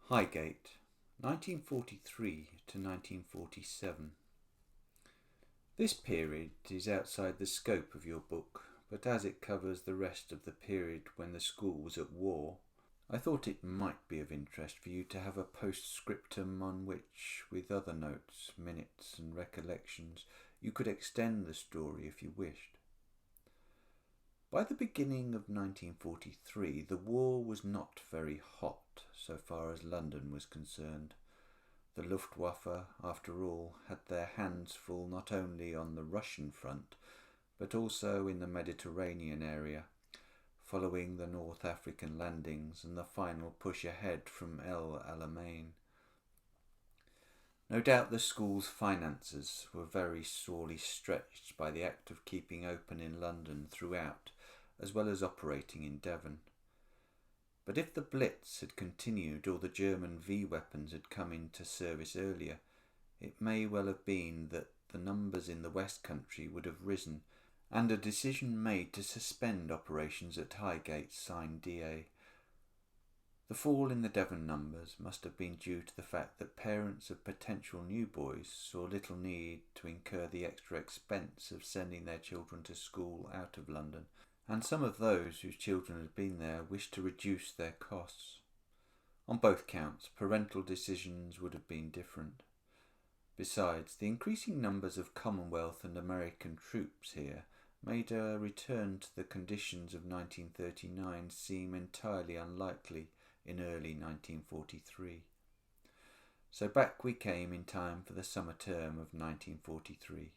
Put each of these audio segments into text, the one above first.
Highgate, 1943 to 1947. This period is outside the scope of your book, but as it covers the rest of the period when the school was at war, I thought it might be of interest for you to have a postscriptum on which, with other notes, minutes and recollections, you could extend the story if you wished. By the beginning of 1943, the war was not very hot so far as London was concerned. The Luftwaffe, after all, had their hands full not only on the Russian front, but also in the Mediterranean area, following the North African landings and the final push ahead from El Alamein. No doubt the school's finances were very sorely stretched by the act of keeping open in London throughout, as well as operating in Devon. But if the Blitz had continued or the German V weapons had come into service earlier, it may well have been that the numbers in the West Country would have risen, and a decision made to suspend operations at Highgate signed DA. The fall in the Devon numbers must have been due to the fact that parents of potential new boys saw little need to incur the extra expense of sending their children to school out of London, and some of those whose children had been there wished to reduce their costs. On both counts, parental decisions would have been different. Besides, the increasing numbers of Commonwealth and American troops here made a return to the conditions of 1939 seem entirely unlikely in early 1943. So back we came in time for the summer term of 1943.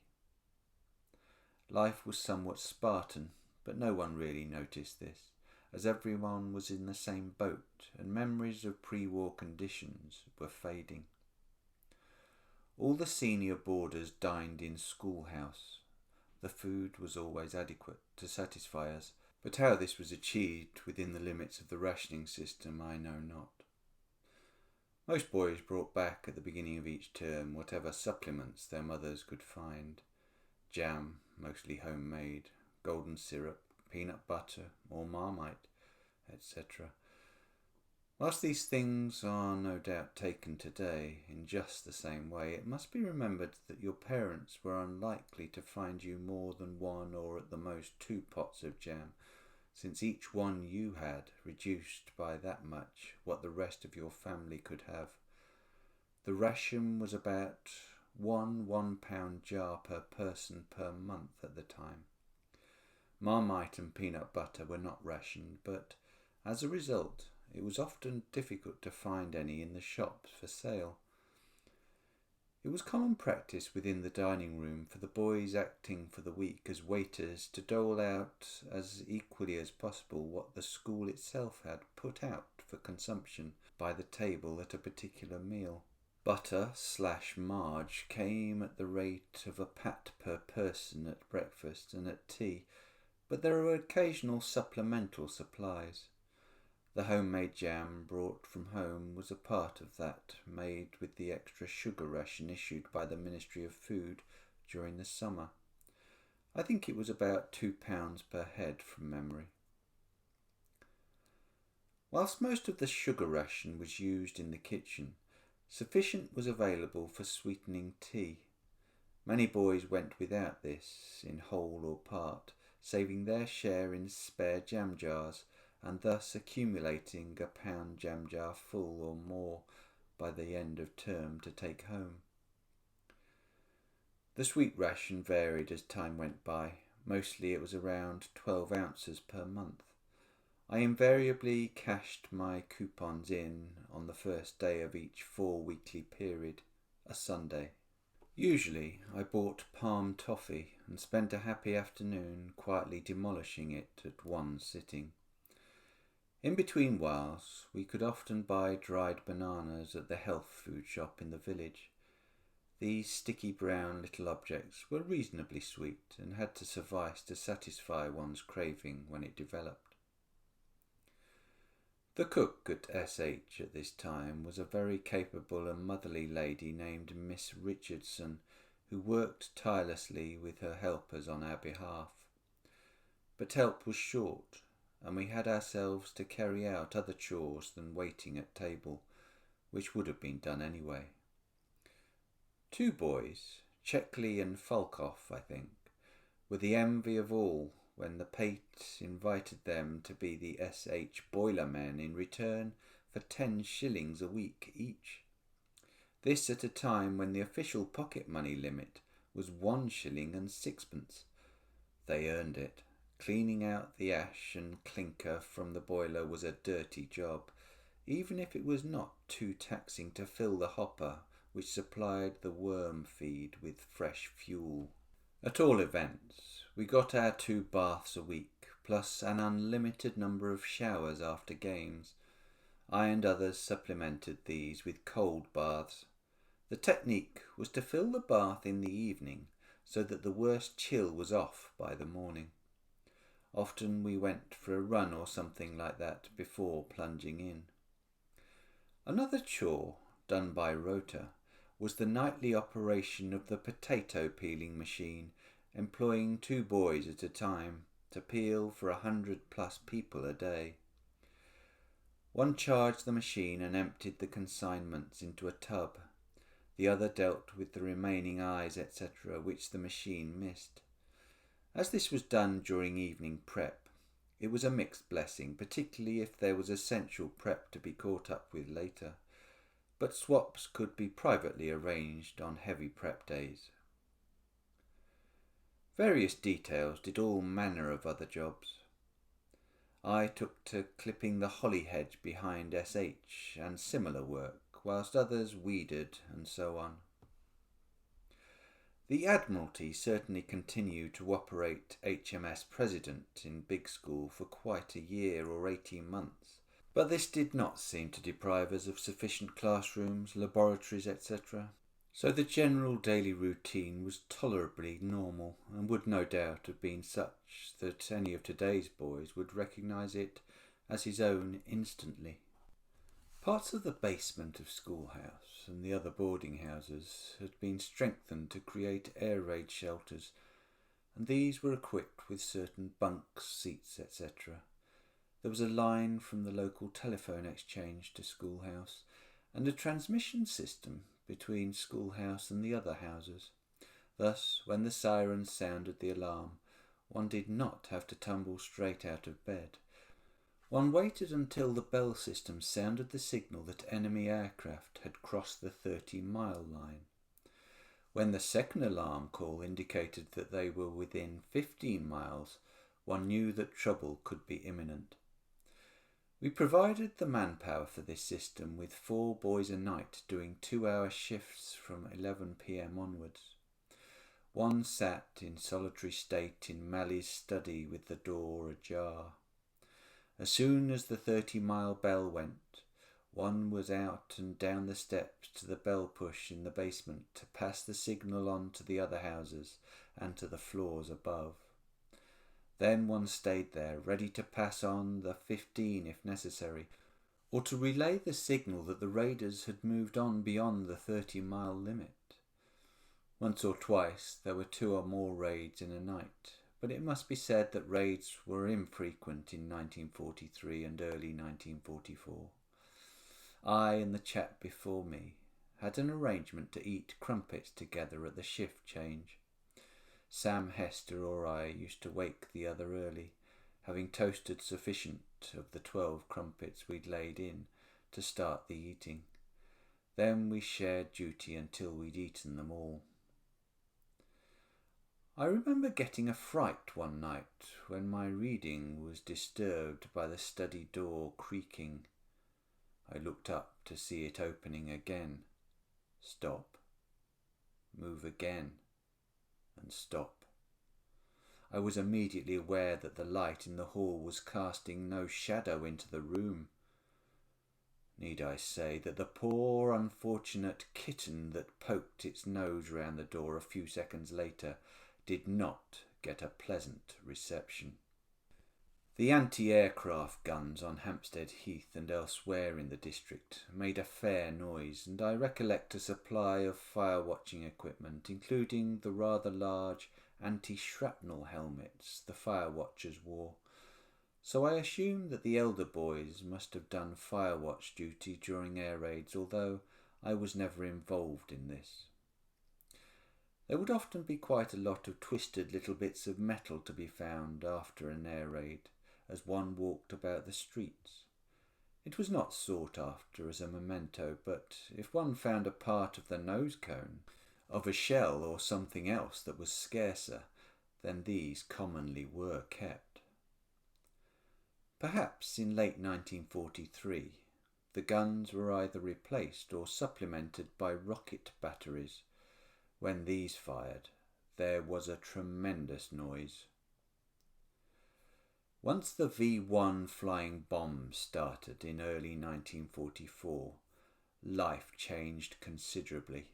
Life was somewhat Spartan, but no one really noticed this, as everyone was in the same boat and memories of pre-war conditions were fading. All the senior boarders dined in schoolhouse. The food was always adequate to satisfy us, but how this was achieved within the limits of the rationing system I know not. Most boys brought back at the beginning of each term whatever supplements their mothers could find: jam, mostly homemade, golden syrup, peanut butter or Marmite, etc. Whilst these things are no doubt taken today in just the same way, it must be remembered that your parents were unlikely to find you more than one or at the most 2 pots of jam, since each one you had reduced by that much what the rest of your family could have. The ration was about one £1 jar per person per month at the time. Marmite and peanut butter were not rationed, but as a result, it was often difficult to find any in the shops for sale. It was common practice within the dining room for the boys acting for the week as waiters to dole out as equally as possible what the school itself had put out for consumption by the table at a particular meal. Butter/marge came at the rate of a pat per person at breakfast and at tea, but there were occasional supplemental supplies. The homemade jam brought from home was a part of that, made with the extra sugar ration issued by the Ministry of Food during the summer. I think it was about £2 per head from memory. Whilst most of the sugar ration was used in the kitchen, sufficient was available for sweetening tea. Many boys went without this, in whole or part, saving their share in spare jam jars, and thus accumulating a £1 jam jar full or more by the end of term to take home. The sweet ration varied as time went by. Mostly it was around 12 ounces per month. I invariably cashed my coupons in on the first day of each 4-weekly period, a Sunday. Usually I bought palm toffee and spent a happy afternoon quietly demolishing it at one sitting. In between whiles, we could often buy dried bananas at the health food shop in the village. These sticky brown little objects were reasonably sweet and had to suffice to satisfy one's craving when it developed. The cook at SH at this time was a very capable and motherly lady named Miss Richardson, who worked tirelessly with her helpers on our behalf. But help was short, and we had ourselves to carry out other chores than waiting at table, which would have been done anyway. Two boys, Checkley and Falkoff, I think, were the envy of all when the Pate invited them to be the SH boiler men in return for 10 shillings a week each. This at a time when the official pocket money limit was 1 shilling and sixpence. They earned it. Cleaning out the ash and clinker from the boiler was a dirty job, even if it was not too taxing to fill the hopper which supplied the worm feed with fresh fuel. At all events, we got our 2 baths a week, plus an unlimited number of showers after games. I and others supplemented these with cold baths. The technique was to fill the bath in the evening so that the worst chill was off by the morning. Often we went for a run or something like that before plunging in. Another chore, done by rota, was the nightly operation of the potato peeling machine, employing 2 boys at a time to peel for 100+ people a day. One charged the machine and emptied the consignments into a tub. The other dealt with the remaining eyes, etc., which the machine missed. As this was done during evening prep, it was a mixed blessing, particularly if there was essential prep to be caught up with later, but swaps could be privately arranged on heavy prep days. Various details did all manner of other jobs. I took to clipping the holly hedge behind SH and similar work, whilst others weeded and so on. The Admiralty certainly continued to operate HMS President in Big School for quite a year or 18 months, but this did not seem to deprive us of sufficient classrooms, laboratories, etc., so the general daily routine was tolerably normal and would no doubt have been such that any of today's boys would recognise it as his own instantly. Parts of the basement of schoolhouse and the other boarding houses had been strengthened to create air raid shelters, and these were equipped with certain bunks, seats, etc. There was a line from the local telephone exchange to schoolhouse, and a transmission system between schoolhouse and the other houses. Thus, when the siren sounded the alarm, one did not have to tumble straight out of bed. One waited until the bell system sounded the signal that enemy aircraft had crossed the 30-mile line. When the second alarm call indicated that they were within 15 miles, one knew that trouble could be imminent. We provided the manpower for this system with 4 boys a night doing 2-hour shifts from 11 p.m. onwards. One sat in solitary state in Mally's study with the door ajar. As soon as the 30-mile bell went, one was out and down the steps to the bell push in the basement to pass the signal on to the other houses and to the floors above. Then one stayed there, ready to pass on the 15 if necessary, or to relay the signal that the raiders had moved on beyond the 30-mile limit. Once or twice there were 2 or more raids in a night, but it must be said that raids were infrequent in 1943 and early 1944. I and the chap before me had an arrangement to eat crumpets together at the shift change. Sam Hester or I used to wake the other early, having toasted sufficient of the 12 crumpets we'd laid in to start the eating. Then we shared duty until we'd eaten them all. I remember getting a fright one night when my reading was disturbed by the study door creaking. I looked up to see it opening again. Stop. Move again. And stop. I was immediately aware that the light in the hall was casting no shadow into the room. Need I say that the poor unfortunate kitten that poked its nose round the door a few seconds later did not get a pleasant reception. The anti-aircraft guns on Hampstead Heath and elsewhere in the district made a fair noise, and I recollect a supply of fire-watching equipment, including the rather large anti-shrapnel helmets the fire-watchers wore. so I assumed that the elder boys must have done fire watch duty during air raids, although I was never involved in this. There would often be quite a lot of twisted little bits of metal to be found after an air raid as one walked about the streets. It was not sought after as a memento, but if one found a part of the nose cone, of a shell or something else that was scarcer, then these commonly were kept. Perhaps in late 1943, the guns were either replaced or supplemented by rocket batteries. When these fired, there was a tremendous noise. Once the V-1 flying bombs started in early 1944, life changed considerably.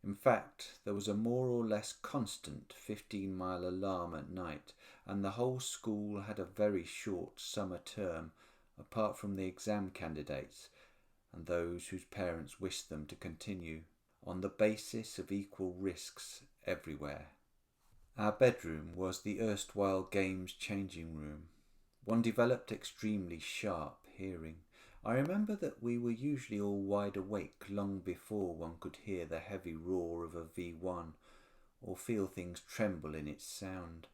In fact, there was a more or less constant 15-mile alarm at night, and the whole school had a very short summer term, apart from the exam candidates and those whose parents wished them to continue, on the basis of equal risks everywhere. Our bedroom was the erstwhile games changing room. One developed extremely sharp hearing. I remember that we were usually all wide awake long before one could hear the heavy roar of a V1 or feel things tremble in its sound.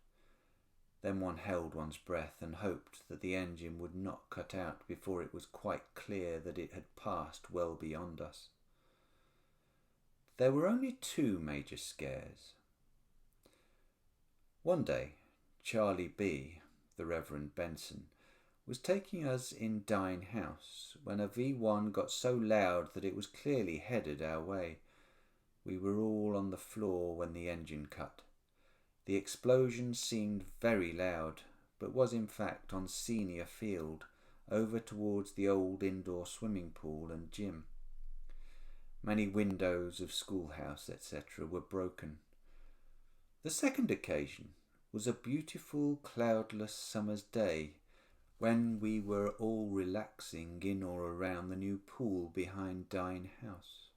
Then one held one's breath and hoped that the engine would not cut out before it was quite clear that it had passed well beyond us. There were only two major scares. One day, Charlie B., the Reverend Benson, was taking us in Dine House when a V1 got so loud that it was clearly headed our way. We were all on the floor when the engine cut. The explosion seemed very loud, but was in fact on Senior Field, over towards the old indoor swimming pool and gym. Many windows of schoolhouse, etc., were broken. The second occasion was a beautiful cloudless summer's day when we were all relaxing in or around the new pool behind Dine House.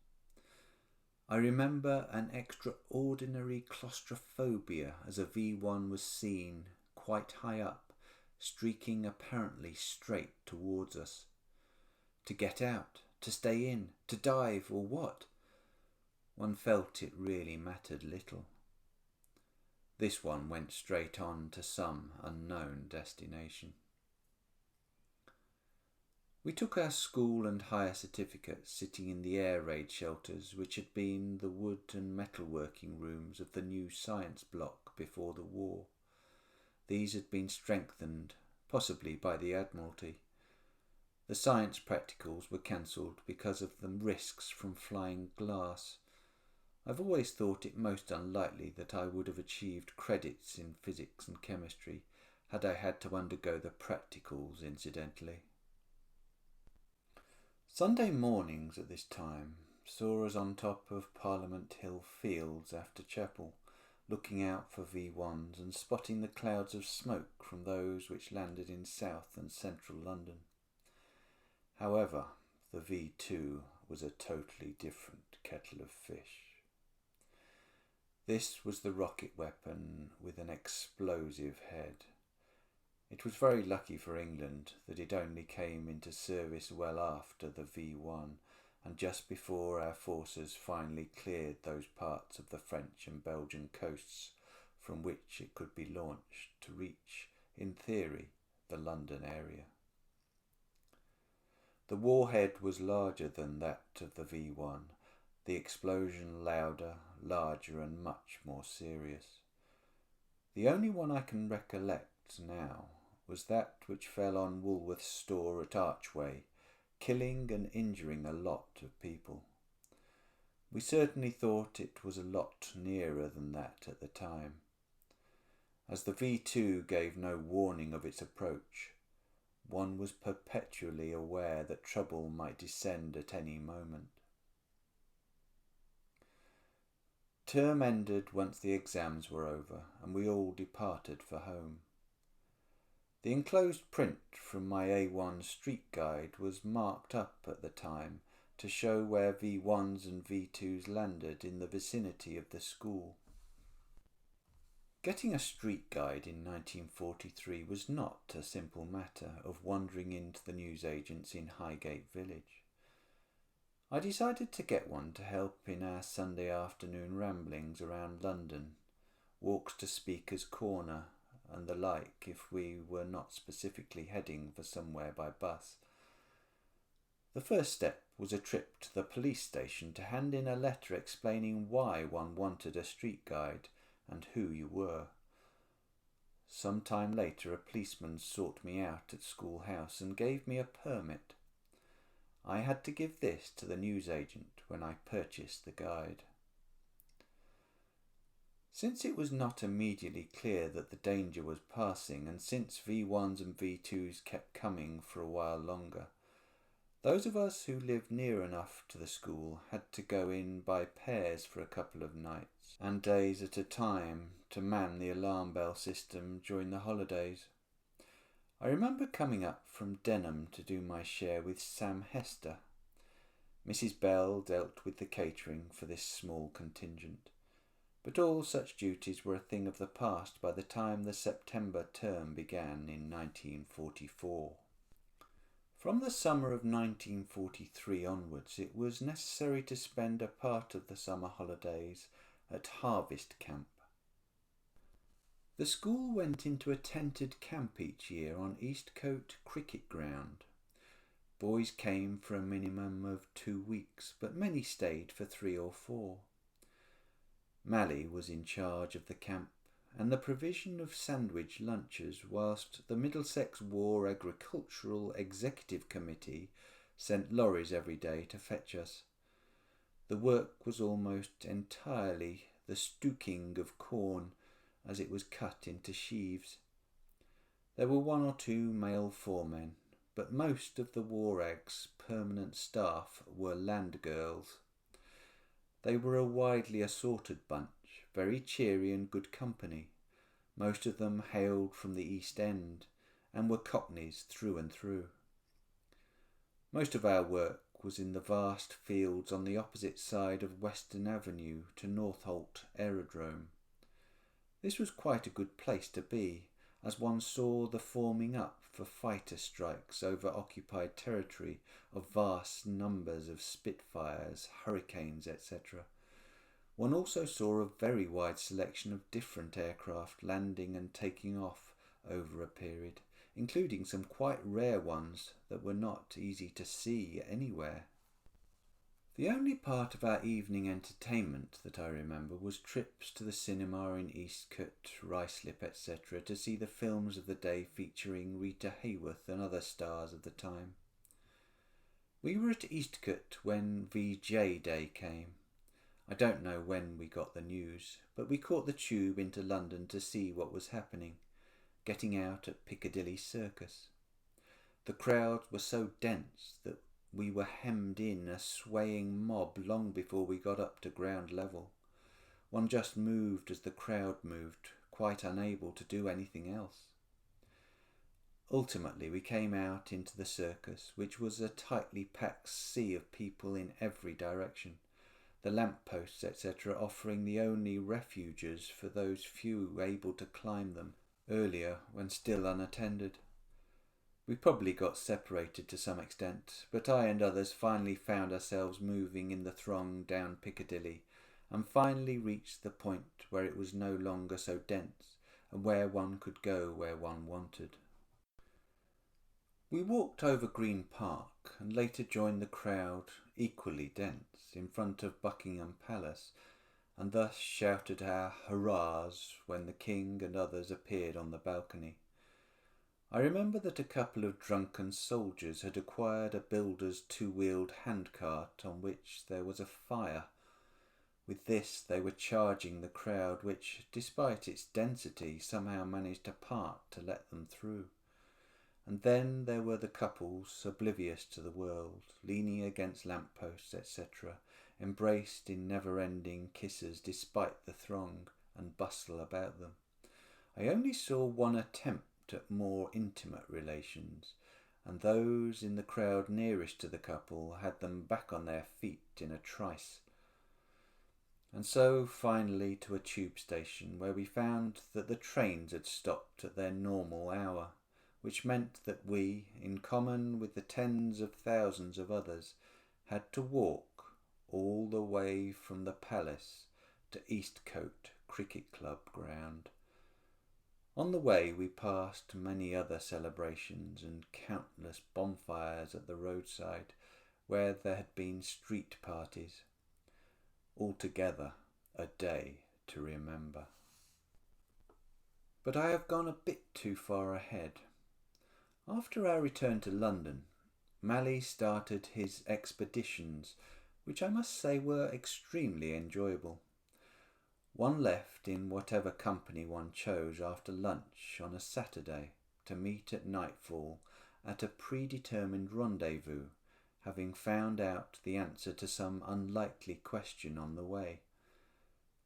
I remember an extraordinary claustrophobia as a V1 was seen quite high up, streaking apparently straight towards us. To get out, to stay in, to dive, or what? One felt it really mattered little. This one went straight on to some unknown destination. We took our school and hire certificates sitting in the air raid shelters which had been the wood and metalworking rooms of the new science block before the war. These had been strengthened, possibly by the Admiralty. The science practicals were cancelled because of the risks from flying glass. I've always thought it most unlikely that I would have achieved credits in physics and chemistry had I had to undergo the practicals incidentally. Sunday mornings at this time saw us on top of Parliament Hill Fields after chapel, looking out for V1s and spotting the clouds of smoke from those which landed in south and central London. However, the V2 was a totally different kettle of fish. This was the rocket weapon with an explosive head. It was very lucky for England that it only came into service well after the V1 and just before our forces finally cleared those parts of the French and Belgian coasts from which it could be launched to reach, in theory, the London area. The warhead was larger than that of the V1, the explosion louder, larger and much more serious. The only one I can recollect now was that which fell on Woolworth's store at Archway, killing and injuring a lot of people. We certainly thought it was a lot nearer than that at the time. As the V2 gave no warning of its approach, one was perpetually aware that trouble might descend at any moment. Term ended once the exams were over and we all departed for home. The enclosed print from my A1 street guide was marked up at the time to show where V1s and V2s landed in the vicinity of the school. Getting a street guide in 1943 was not a simple matter of wandering into the newsagents in Highgate village. I decided to get one to help in our Sunday afternoon ramblings around London, walks to Speaker's Corner and the like if we were not specifically heading for somewhere by bus. The first step was a trip to the police station to hand in a letter explaining why one wanted a street guide and who you were. Some time later a policeman sought me out at School House and gave me a permit. I had to give this to the newsagent when I purchased the guide. Since it was not immediately clear that the danger was passing, and since V1s and V2s kept coming for a while longer, those of us who lived near enough to the school had to go in by pairs for a couple of nights and days at a time to man the alarm bell system during the holidays. I remember coming up from Denham to do my share with Sam Hester. Mrs. Bell dealt with the catering for this small contingent, but all such duties were a thing of the past by the time the September term began in 1944. From the summer of 1943 onwards, it was necessary to spend a part of the summer holidays at Harvest Camp. The school went into a tented camp each year on Eastcote Cricket Ground. Boys came for a minimum of 2 weeks, but many stayed for 3 or 4. Mally was in charge of the camp and the provision of sandwich lunches, whilst the Middlesex War Agricultural Executive Committee sent lorries every day to fetch us. The work was almost entirely the stooking of corn as it was cut into sheaves. There were 1 or 2 male foremen, but most of the War Ag's permanent staff were land girls. They were a widely assorted bunch, very cheery and good company. Most of them hailed from the East End and were Cockneys through and through. Most of our work was in the vast fields on the opposite side of Western Avenue to Northolt Aerodrome. This was quite a good place to be, as one saw the forming up for fighter strikes over occupied territory of vast numbers of Spitfires, Hurricanes, etc. One also saw a very wide selection of different aircraft landing and taking off over a period, including some quite rare ones that were not easy to see anywhere. The only part of our evening entertainment that I remember was trips to the cinema in Eastcote, Ruislip, etc. to see the films of the day featuring Rita Hayworth and other stars of the time. We were at Eastcote when VJ Day came. I don't know when we got the news, but we caught the tube into London to see what was happening, getting out at Piccadilly Circus. The crowds were so dense that we were hemmed in a swaying mob long before we got up to ground level. One just moved as the crowd moved, quite unable to do anything else. Ultimately we came out into the circus, which was a tightly packed sea of people in every direction, the lampposts, etc., offering the only refuges for those few able to climb them earlier when still unattended. We probably got separated to some extent, but I and others finally found ourselves moving in the throng down Piccadilly, and finally reached the point where it was no longer so dense, and where one could go where one wanted. We walked over Green Park, and later joined the crowd, equally dense, in front of Buckingham Palace, and thus shouted our hurrahs when the King and others appeared on the balcony. I remember that a couple of drunken soldiers had acquired a builder's 2-wheeled handcart on which there was a fire. With this they were charging the crowd, which, despite its density, somehow managed to part to let them through. And then there were the couples, oblivious to the world, leaning against lampposts, etc., embraced in never-ending kisses despite the throng and bustle about them. I only saw one attempt at more intimate relations, and those in the crowd nearest to the couple had them back on their feet in a trice. and so finally to a tube station where we found that the trains had stopped at their normal hour, which meant that we, in common with the tens of thousands of others, had to walk all the way from the palace to Eastcote Cricket Club ground. On the way we passed many other celebrations and countless bonfires at the roadside where there had been street parties. Altogether a day to remember. But I have gone a bit too far ahead. After our return to London, Mally started his expeditions, which I must say were extremely enjoyable. One left in whatever company one chose after lunch on a Saturday to meet at nightfall at a predetermined rendezvous, having found out the answer to some unlikely question on the way.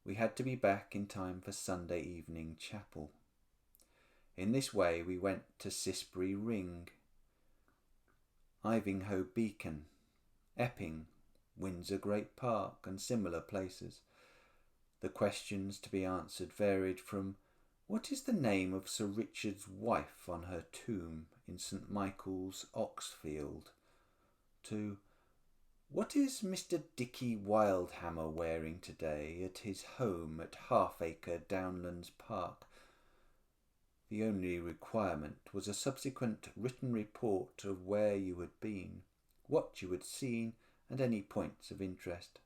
We had to be back in time for Sunday evening chapel. In this way we went to Cissbury Ring, Ivinghoe Beacon, Epping, Windsor Great Park and similar places. The questions to be answered varied from what is the name of Sir Richard's wife on her tomb in St. Michael's, Oxfield, to what is Mr. Dicky Wildhammer wearing today at his home at Halfacre Downlands Park. The only requirement was a subsequent written report of where you had been, what you had seen, and any points of interest.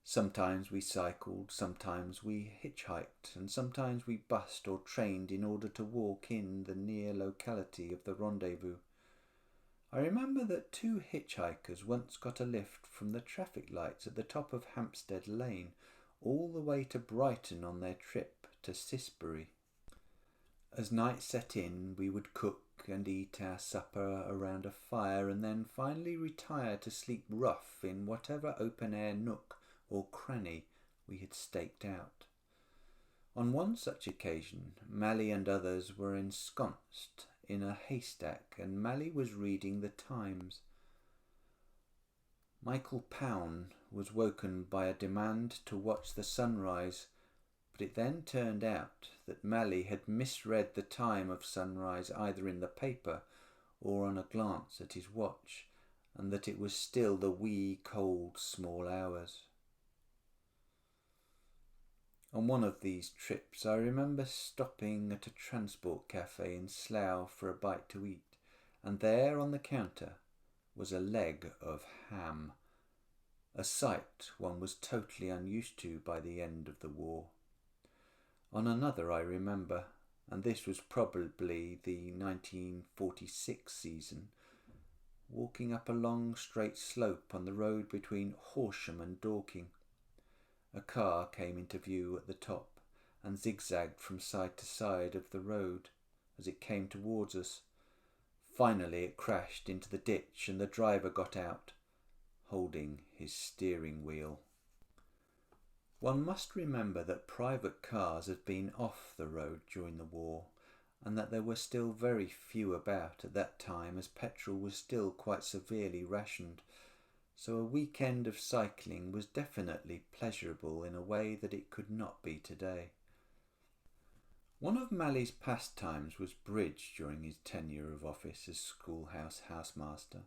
Sometimes we cycled, sometimes we hitchhiked, and sometimes we bussed or trained in order to walk in the near locality of the rendezvous. I remember that 2 hitchhikers once got a lift from the traffic lights at the top of Hampstead Lane all the way to Brighton on their trip to Cissbury. As night set in, we would cook and eat our supper around a fire and then finally retire to sleep rough in whatever open-air nook or cranny we had staked out. On one such occasion, Mally and others were ensconced in a haystack and Mally was reading the Times. Michael Pown was woken by a demand to watch the sunrise, but it then turned out that Mally had misread the time of sunrise either in the paper or on a glance at his watch, and that it was still the wee, cold, small hours. On one of these trips I remember stopping at a transport cafe in Slough for a bite to eat, and there on the counter was a leg of ham, a sight one was totally unused to by the end of the war. On another I remember, and this was probably the 1946 season, walking up a long straight slope on the road between Horsham and Dorking. A car came into view at the top and zigzagged from side to side of the road as it came towards us. Finally it crashed into the ditch and the driver got out, holding his steering wheel. One must remember that private cars had been off the road during the war, and that there were still very few about at that time as petrol was still quite severely rationed, so a weekend of cycling was definitely pleasurable in a way that it could not be today. One of Mally's pastimes was bridge during his tenure of office as schoolhouse housemaster,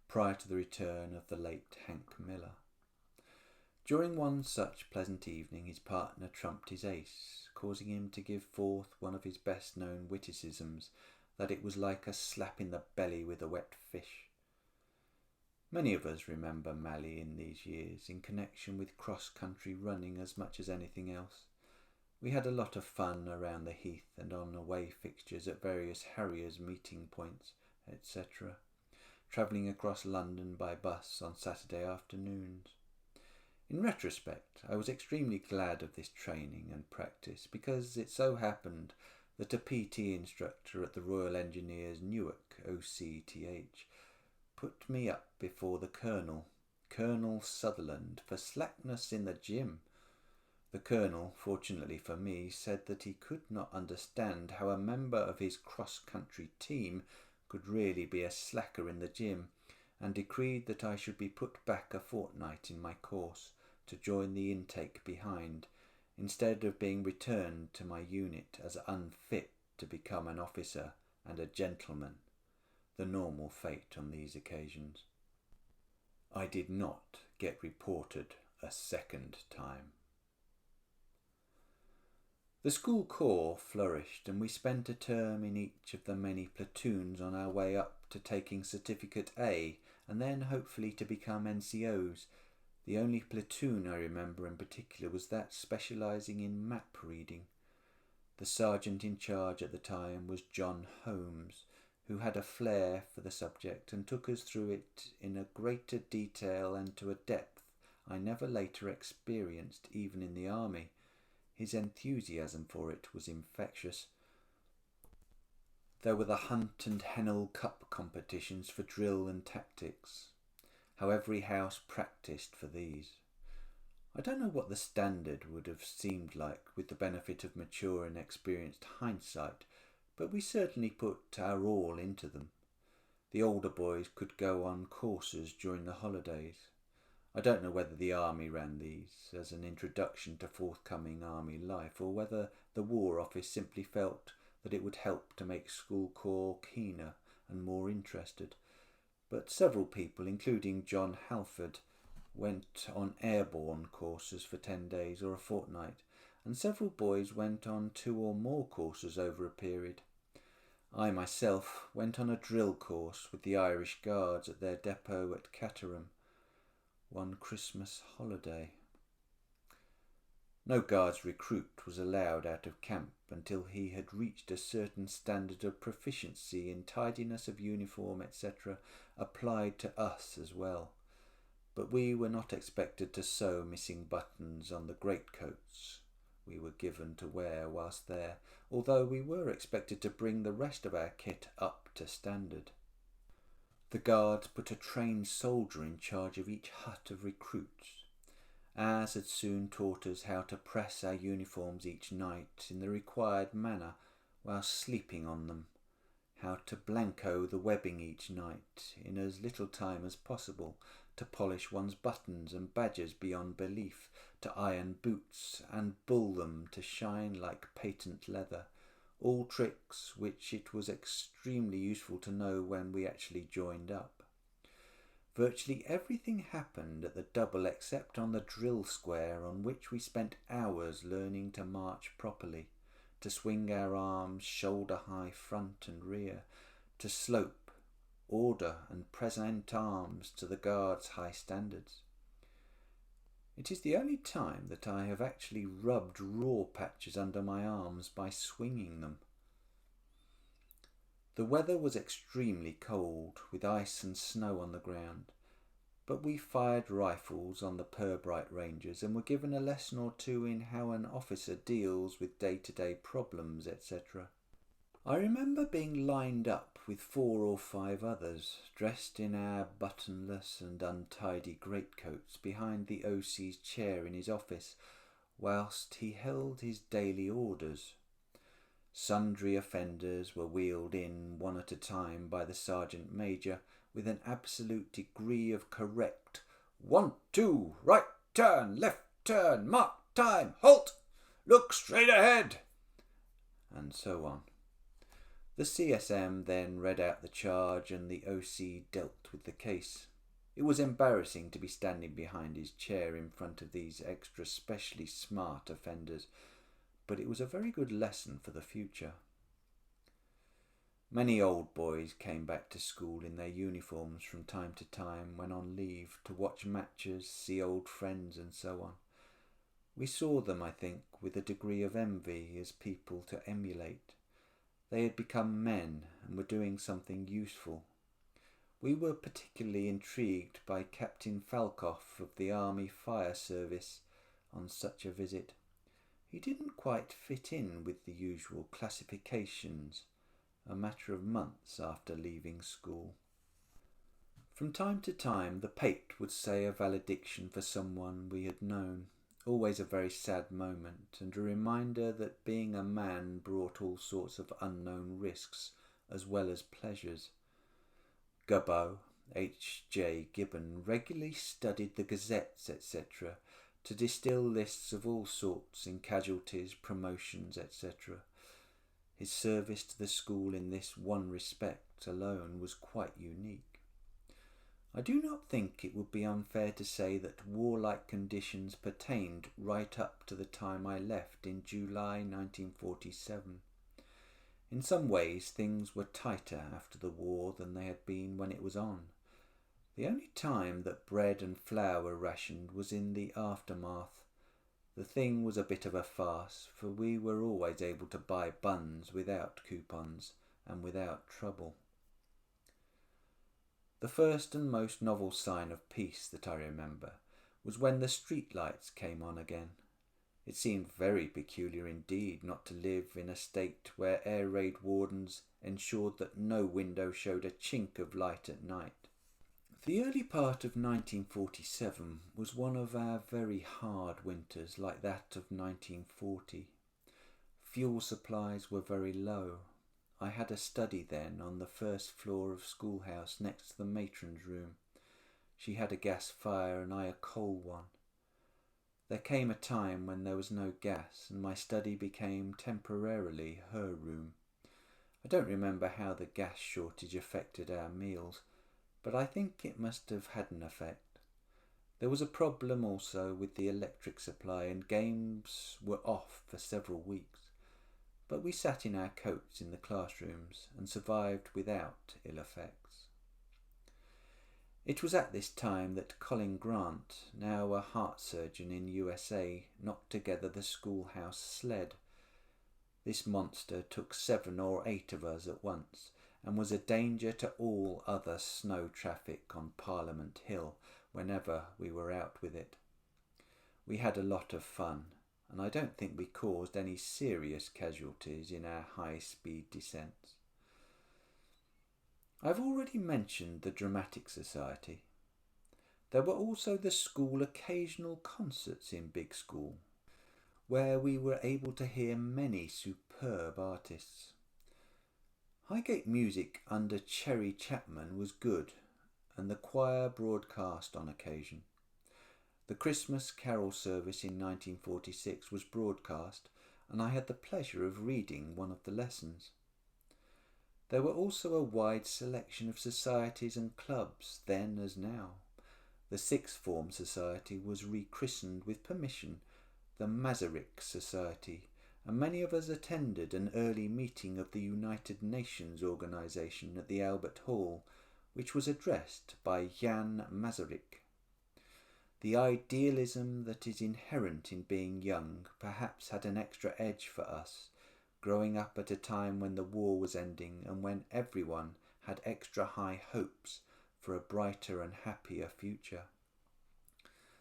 prior to the return of the late Hank Miller. During one such pleasant evening his partner trumped his ace, causing him to give forth one of his best-known witticisms, that it was like a slap in the belly with a wet fish. Many of us remember Mally in these years in connection with cross-country running as much as anything else. We had a lot of fun around the heath and on away fixtures at various harriers' meeting points, etc., travelling across London by bus on Saturday afternoons. In retrospect, I was extremely glad of this training and practice because it so happened that a PT instructor at the Royal Engineers Newark OCTH put me up before the Colonel Sutherland, for slackness in the gym. The Colonel, fortunately for me, said that he could not understand how a member of his cross-country team could really be a slacker in the gym, and decreed that I should be put back a fortnight in my course to join the intake behind, instead of being returned to my unit as unfit to become an officer and a gentleman, the normal fate on these occasions. I did not get reported a second time. The school corps flourished, and we spent a term in each of the many platoons on our way up to taking Certificate A, and then hopefully to become NCOs. The only platoon I remember in particular was that specialising in map reading. The sergeant in charge at the time was John Holmes, who had a flair for the subject and took us through it in a greater detail and to a depth I never later experienced even in the army. His enthusiasm for it was infectious. There were the Hunt and Hennell Cup competitions for drill and tactics, how every house practised for these. I don't know what the standard would have seemed like with the benefit of mature and experienced hindsight, but we certainly put our all into them. The older boys could go on courses during the holidays. I don't know whether the army ran these as an introduction to forthcoming army life, or whether the War Office simply felt that it would help to make school corps keener and more interested. But several people, including John Halford, went on airborne courses for 10 days or a fortnight, and several boys went on 2 or more courses over a period. I myself went on a drill course with the Irish Guards at their depot at Caterham one Christmas holiday. No Guards recruit was allowed out of camp until he had reached a certain standard of proficiency in tidiness of uniform, etc., applied to us as well. But we were not expected to sew missing buttons on the greatcoats we were given to wear whilst there, although we were expected to bring the rest of our kit up to standard. The Guards put a trained soldier in charge of each hut of recruits. Ours had soon taught us how to press our uniforms each night in the required manner while sleeping on them, how to blanco the webbing each night in as little time as possible, to polish one's buttons and badges beyond belief, to iron boots and bull them to shine like patent leather, all tricks which it was extremely useful to know when we actually joined up. Virtually everything happened at the double except on the drill square, on which we spent hours learning to march properly, to swing our arms shoulder high front and rear, to slope, order and present arms to the Guards' high standards. It is the only time that I have actually rubbed raw patches under my arms by swinging them. The weather was extremely cold, with ice and snow on the ground, but we fired rifles on the Pirbright Rangers and were given a lesson or two in how an officer deals with day-to-day problems, etc. I remember being lined up with 4 or 5 others, dressed in our buttonless and untidy greatcoats, behind the OC's chair in his office, whilst he held his daily orders. Sundry offenders were wheeled in one at a time by the Sergeant Major with an absolute degree of correct 1, 2, right turn, left turn, mark time, halt, look straight ahead, and so on. The CSM then read out the charge and the OC dealt with the case. It was embarrassing to be standing behind his chair in front of these extra specially smart offenders, but it was a very good lesson for the future. Many old boys came back to school in their uniforms from time to time when on leave to watch matches, see old friends and so on. We saw them, I think, with a degree of envy as people to emulate. They had become men and were doing something useful. We were particularly intrigued by Captain Falcoff of the Army Fire Service on such a visit. He didn't quite fit in with the usual classifications, a matter of months after leaving school. From time to time the Pate would say a valediction for someone we had known, always a very sad moment, and a reminder that being a man brought all sorts of unknown risks as well as pleasures. Gubbo, H.J. Gibbon, regularly studied the gazettes, etc., to distill lists of all sorts in casualties, promotions, etc. His service to the school in this one respect alone was quite unique. I do not think it would be unfair to say that warlike conditions pertained right up to the time I left in July 1947. In some ways things were tighter after the war than they had been when it was on. The only time that bread and flour were rationed was in the aftermath. The thing was a bit of a farce, for we were always able to buy buns without coupons and without trouble. The first and most novel sign of peace that I remember was when the street lights came on again. It seemed very peculiar indeed not to live in a state where air raid wardens ensured that no window showed a chink of light at night. The early part of 1947 was one of our very hard winters, like that of 1940. Fuel supplies were very low. I had a study then on the first floor of schoolhouse next to the matron's room. She had a gas fire and I a coal one. There came a time when there was no gas and my study became temporarily her room. I don't remember how the gas shortage affected our meals, but I think it must have had an effect. There was a problem also with the electric supply and games were off for several weeks, but we sat in our coats in the classrooms and survived without ill effects. It was at this time that Colin Grant, now a heart surgeon in USA, knocked together the schoolhouse sled. This monster took 7 or 8 of us at once, and was a danger to all other snow traffic on Parliament Hill whenever we were out with it. We had a lot of fun, and I don't think we caused any serious casualties in our high-speed descents. I've already mentioned the Dramatic Society. There were also the school occasional concerts in Big School, where we were able to hear many superb artists. Highgate music under Cherry Chapman was good, and the choir broadcast on occasion. The Christmas Carol service in 1946 was broadcast, and I had the pleasure of reading one of the lessons. There were also a wide selection of societies and clubs, then as now. The Sixth Form Society was rechristened with permission the Masaryk Society, and many of us attended an early meeting of the United Nations organisation at the Albert Hall, which was addressed by Jan Masaryk. The idealism that is inherent in being young perhaps had an extra edge for us, growing up at a time when the war was ending and when everyone had extra high hopes for a brighter and happier future.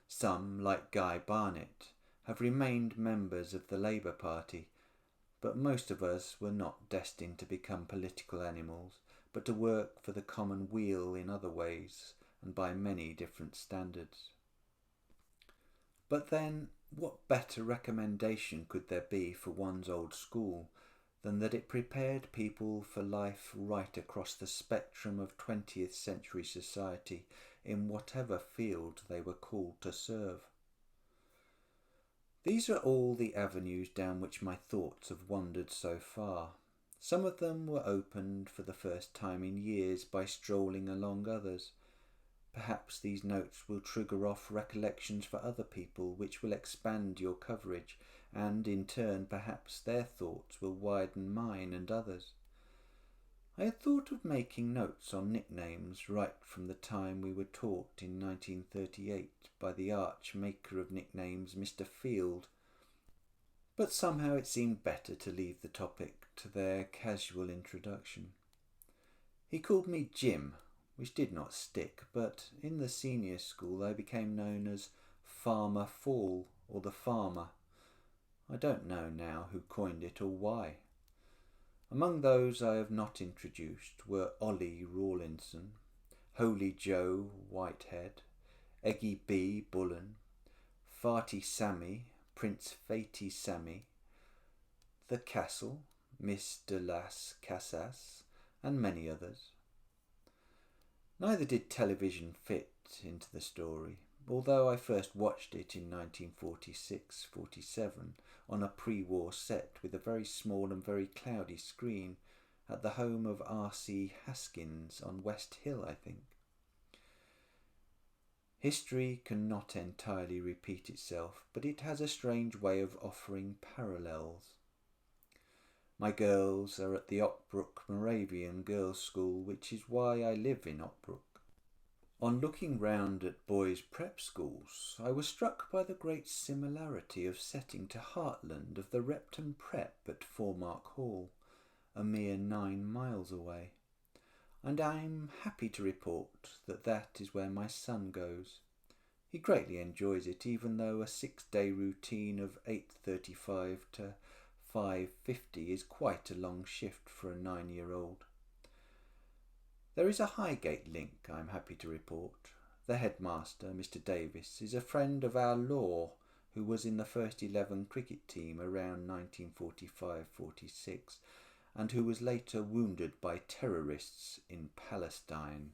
Some, like Guy Barnett, have remained members of the Labour Party, but most of us were not destined to become political animals, but to work for the common weal in other ways and by many different standards. But then, what better recommendation could there be for one's old school than that it prepared people for life right across the spectrum of 20th century society in whatever field they were called to serve? These are all the avenues down which my thoughts have wandered so far. Some of them were opened for the first time in years by strolling along others. Perhaps these notes will trigger off recollections for other people which will expand your coverage, and in turn perhaps their thoughts will widen mine and others. I had thought of making notes on nicknames right from the time we were taught in 1938 by the arch maker of nicknames, Mr. Field, but somehow it seemed better to leave the topic to their casual introduction. He called me Jim, which did not stick, but in the senior school I became known as Farmer Fall, or the Farmer. I don't know now who coined it or why. Among those I have not introduced were Ollie Rawlinson, Holy Joe Whitehead, Eggy B. Bullen, Farty Sammy, Prince Fatey Sammy, the Castle, Miss de las Casas, and many others. Neither did television fit into the story. although I first watched it in 1946-47 on a pre-war set with a very small and very cloudy screen at the home of R.C. Haskins on West Hill, I think. History cannot entirely repeat itself, but it has a strange way of offering parallels. My girls are at the Ockbrook Moravian Girls' School, which is why I live in Ockbrook. On looking round at boys' prep schools, I was struck by the great similarity of setting to Hartland of the Repton Prep at Foremark Hall, a mere 9 miles away, and I am happy to report that that is where my son goes. He greatly enjoys it, even though a 6-day routine of 8:35 to 5:50 is quite a long shift for a 9-year-old. There is a Highgate link, I am happy to report. The headmaster, Mr. Davis, is a friend of our law who was in the first 11 cricket team around 1945-46 and who was later wounded by terrorists in Palestine.